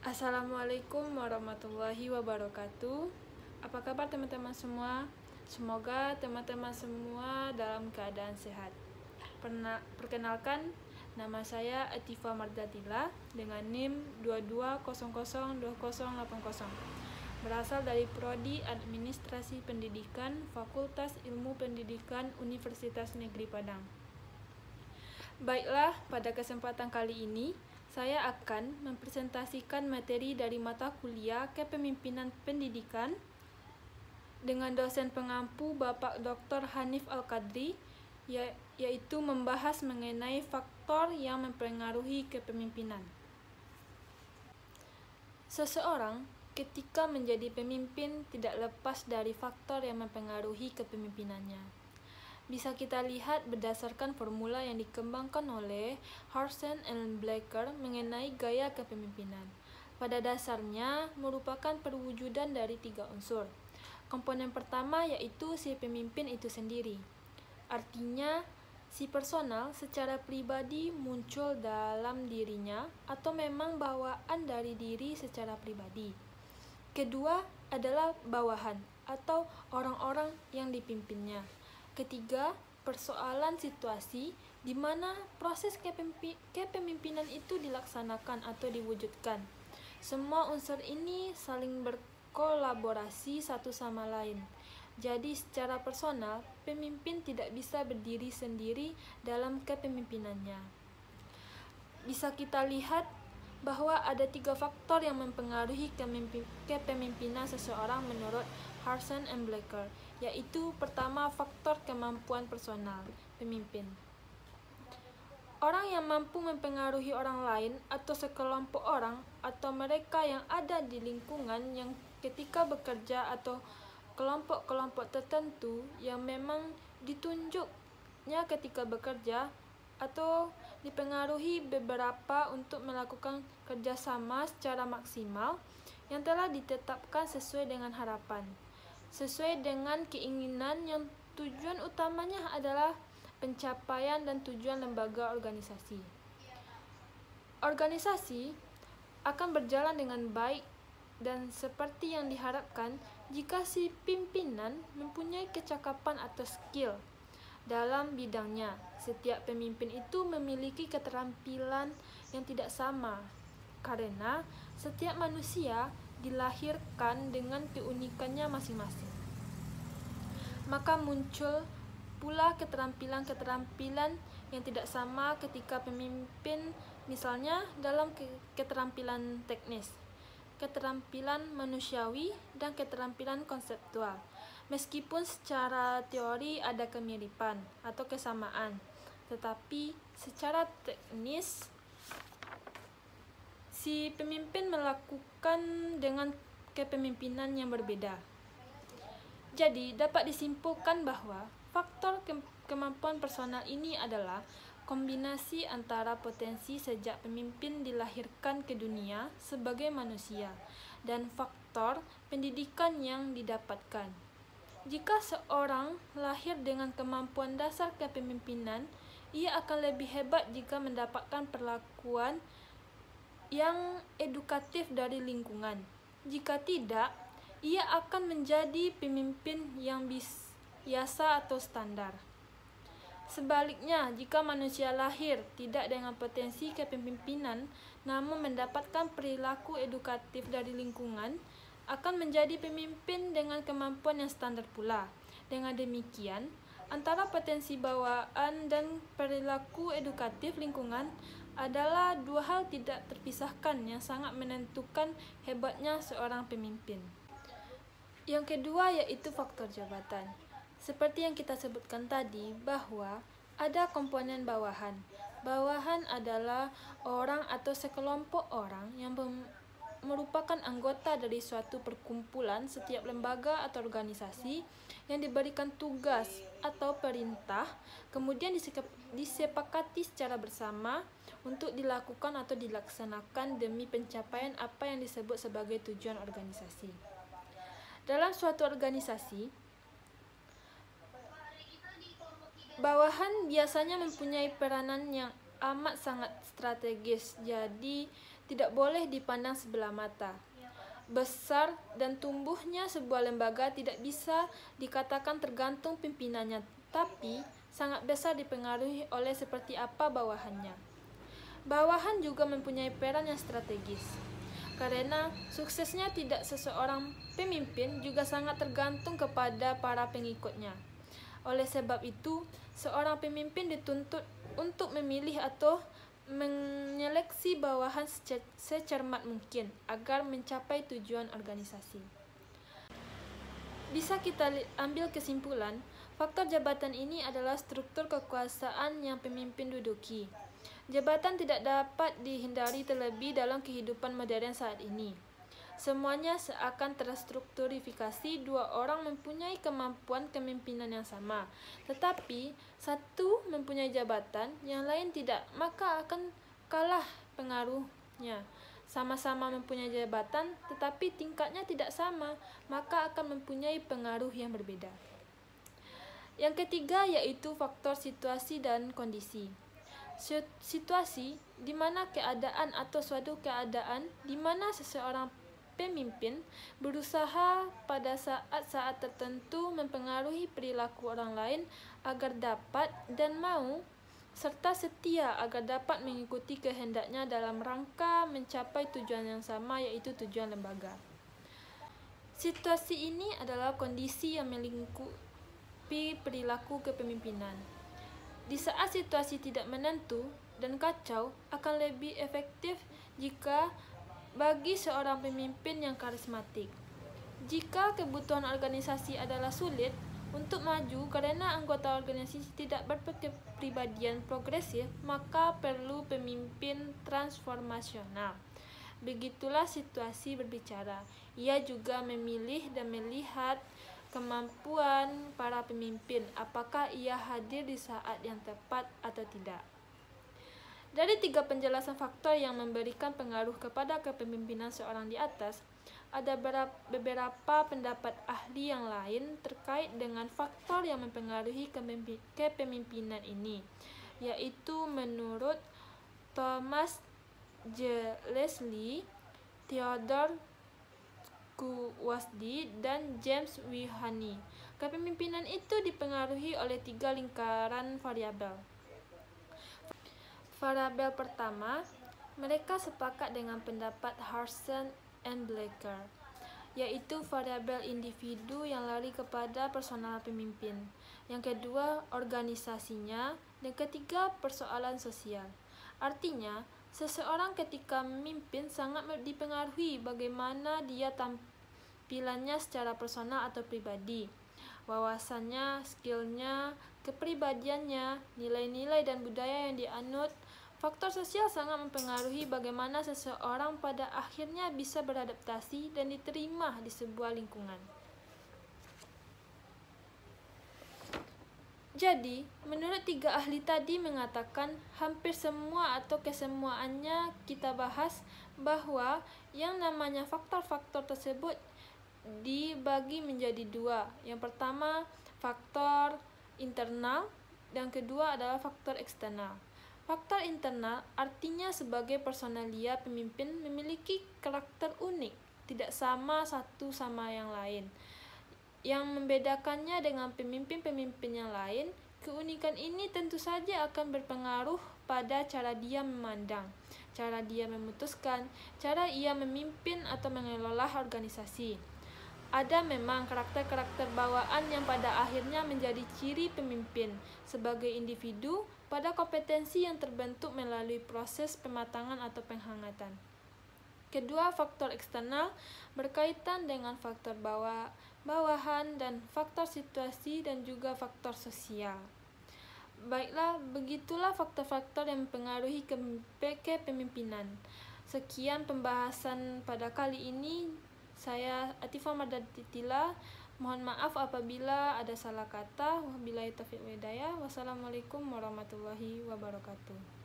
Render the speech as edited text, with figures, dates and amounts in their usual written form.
Assalamualaikum warahmatullahi wabarakatuh. Apa kabar teman-teman semua? Semoga teman-teman semua dalam keadaan sehat. Perkenalkan, nama saya Atifa Mardadila dengan NIM 22002080. Berasal dari Prodi Administrasi Pendidikan Fakultas Ilmu Pendidikan Universitas Negeri Padang. Baiklah, pada kesempatan kali ini saya akan mempresentasikan materi dari mata kuliah Kepemimpinan Pendidikan dengan dosen pengampu Bapak Dr. Hanif Al-Qadri, yaitu membahas mengenai faktor yang mempengaruhi kepemimpinan. Seseorang ketika menjadi pemimpin tidak lepas dari faktor yang mempengaruhi kepemimpinannya. Bisa kita lihat berdasarkan formula yang dikembangkan oleh Harsen and Blacker mengenai gaya kepemimpinan. Pada dasarnya merupakan perwujudan dari 3 unsur. Komponen pertama yaitu si pemimpin itu sendiri. Artinya, si personal secara pribadi muncul dalam dirinya atau memang bawaan dari diri secara pribadi. Kedua adalah bawahan atau orang-orang yang dipimpinnya. Ketiga, persoalan situasi di mana proses kepemimpinan itu dilaksanakan atau diwujudkan. Semua unsur ini saling berkolaborasi satu sama lain. Jadi secara personal, pemimpin tidak bisa berdiri sendiri dalam kepemimpinannya. Bisa kita lihat bahwa ada 3 faktor yang mempengaruhi kepemimpinan seseorang menurut Harsen and Blacker, yaitu pertama faktor kemampuan personal pemimpin. Orang yang mampu mempengaruhi orang lain atau sekelompok orang atau mereka yang ada di lingkungan yang ketika bekerja atau kelompok-kelompok tertentu yang memang ditunjuknya ketika bekerja atau dipengaruhi beberapa untuk melakukan kerjasama secara maksimal yang telah ditetapkan sesuai dengan harapan, sesuai dengan keinginan yang tujuan utamanya adalah pencapaian dan tujuan lembaga organisasi. Organisasi akan berjalan dengan baik dan seperti yang diharapkan jika si pimpinan mempunyai kecakapan atau skill dalam bidangnya. Setiap pemimpin itu memiliki keterampilan yang tidak sama, karena setiap manusia dilahirkan dengan keunikannya masing-masing. Maka muncul pula keterampilan-keterampilan yang tidak sama ketika pemimpin, misalnya dalam keterampilan teknis, keterampilan manusiawi, dan keterampilan konseptual. Meskipun secara teori ada kemiripan atau kesamaan, tetapi secara teknis si pemimpin melakukan dengan kepemimpinan yang berbeda. Jadi dapat disimpulkan bahwa faktor kemampuan personal ini adalah kombinasi antara potensi sejak pemimpin dilahirkan ke dunia sebagai manusia dan faktor pendidikan yang didapatkan. Jika seorang lahir dengan kemampuan dasar kepemimpinan, ia akan lebih hebat jika mendapatkan perlakuan yang edukatif dari lingkungan. Jika tidak, ia akan menjadi pemimpin yang biasa atau standar. Sebaliknya, jika manusia lahir tidak dengan potensi kepemimpinan namun mendapatkan perilaku edukatif dari lingkungan, akan menjadi pemimpin dengan kemampuan yang standar pula. Dengan demikian, antara potensi bawaan dan perilaku edukatif lingkungan adalah 2 hal tidak terpisahkan yang sangat menentukan hebatnya seorang pemimpin. Yang kedua yaitu faktor jabatan. Seperti yang kita sebutkan tadi bahwa ada komponen bawahan. Bawahan adalah orang atau sekelompok orang yang merupakan anggota dari suatu perkumpulan, setiap lembaga atau organisasi yang diberikan tugas atau perintah, kemudian disepakati secara bersama untuk dilakukan atau dilaksanakan demi pencapaian apa yang disebut sebagai tujuan organisasi. Dalam suatu organisasi, bawahan biasanya mempunyai peranan yang amat sangat strategis. Jadi tidak boleh dipandang sebelah mata. Besar dan tumbuhnya sebuah lembaga tidak bisa dikatakan tergantung pimpinannya, tapi sangat besar dipengaruhi oleh seperti apa bawahannya. Bawahan juga mempunyai peran yang strategis, karena suksesnya tidak seseorang pemimpin juga sangat tergantung kepada para pengikutnya. Oleh sebab itu, seorang pemimpin dituntut untuk memilih atau menyeleksi bawahan secermat mungkin agar mencapai tujuan organisasi. Bisa kita ambil kesimpulan, faktor jabatan ini adalah struktur kekuasaan yang pemimpin duduki. Jabatan tidak dapat dihindari terlebih dalam kehidupan modern saat ini. Semuanya seakan terstrukturifikasi, dua orang mempunyai kemampuan kepemimpinan yang sama, tetapi satu mempunyai jabatan, yang lain tidak, maka akan kalah pengaruhnya. Sama-sama mempunyai jabatan, tetapi tingkatnya tidak sama, maka akan mempunyai pengaruh yang berbeda. Yang ketiga yaitu faktor situasi dan kondisi. Situasi di mana keadaan atau suatu keadaan di mana seseorang pemimpin berusaha pada saat-saat tertentu mempengaruhi perilaku orang lain agar dapat dan mau serta setia agar dapat mengikuti kehendaknya dalam rangka mencapai tujuan yang sama, yaitu tujuan lembaga. Situasi ini adalah kondisi yang melingkupi perilaku kepemimpinan. Di saat situasi tidak menentu dan kacau, akan lebih efektif jika bagi seorang pemimpin yang karismatik. Jika kebutuhan organisasi adalah sulit untuk maju karena anggota organisasi tidak berkepribadian progresif, maka perlu pemimpin transformasional. Begitulah situasi berbicara. Ia juga memilih dan melihat kemampuan para pemimpin, apakah ia hadir di saat yang tepat atau tidak. Dari tiga penjelasan faktor yang memberikan pengaruh kepada kepemimpinan seorang di atas, ada beberapa pendapat ahli yang lain terkait dengan faktor yang mempengaruhi kepemimpinan ini, yaitu menurut Thomas J. Leslie, Theodore Kuwasdi, dan James W. Haney. Kepemimpinan itu dipengaruhi oleh tiga lingkaran variabel. Variabel pertama, mereka sepakat dengan pendapat Harrison and Blacker, yaitu variabel individu yang lari kepada personal pemimpin. Yang kedua, organisasinya, dan ketiga, persoalan sosial. Artinya, seseorang ketika memimpin sangat dipengaruhi bagaimana dia tampilannya secara personal atau pribadi, wawasannya, skillnya, kepribadiannya, nilai-nilai dan budaya yang dianut. Faktor sosial sangat mempengaruhi bagaimana seseorang pada akhirnya bisa beradaptasi dan diterima di sebuah lingkungan. Jadi, menurut tiga ahli tadi mengatakan hampir semua atau kesemuaannya kita bahas bahwa yang namanya faktor-faktor tersebut dibagi menjadi dua. Yang pertama, faktor internal, dan kedua adalah faktor eksternal. Faktor internal artinya sebagai personalia pemimpin memiliki karakter unik, tidak sama satu sama yang lain. Yang membedakannya dengan pemimpin-pemimpin yang lain, keunikan ini tentu saja akan berpengaruh pada cara dia memandang, cara dia memutuskan, cara ia memimpin atau mengelola organisasi. Ada memang karakter-karakter bawaan yang pada akhirnya menjadi ciri pemimpin sebagai individu pada kompetensi yang terbentuk melalui proses pematangan atau penghangatan. Kedua, faktor eksternal berkaitan dengan faktor bawahan dan faktor situasi dan juga faktor sosial. Baiklah, begitulah faktor-faktor yang mempengaruhi kepemimpinan. Sekian pembahasan pada kali ini. Saya Atifah Mardatitila. Mohon maaf apabila ada salah kata. Wabillahi taufiq wal hidayah. Wassalamualaikum warahmatullahi wabarakatuh.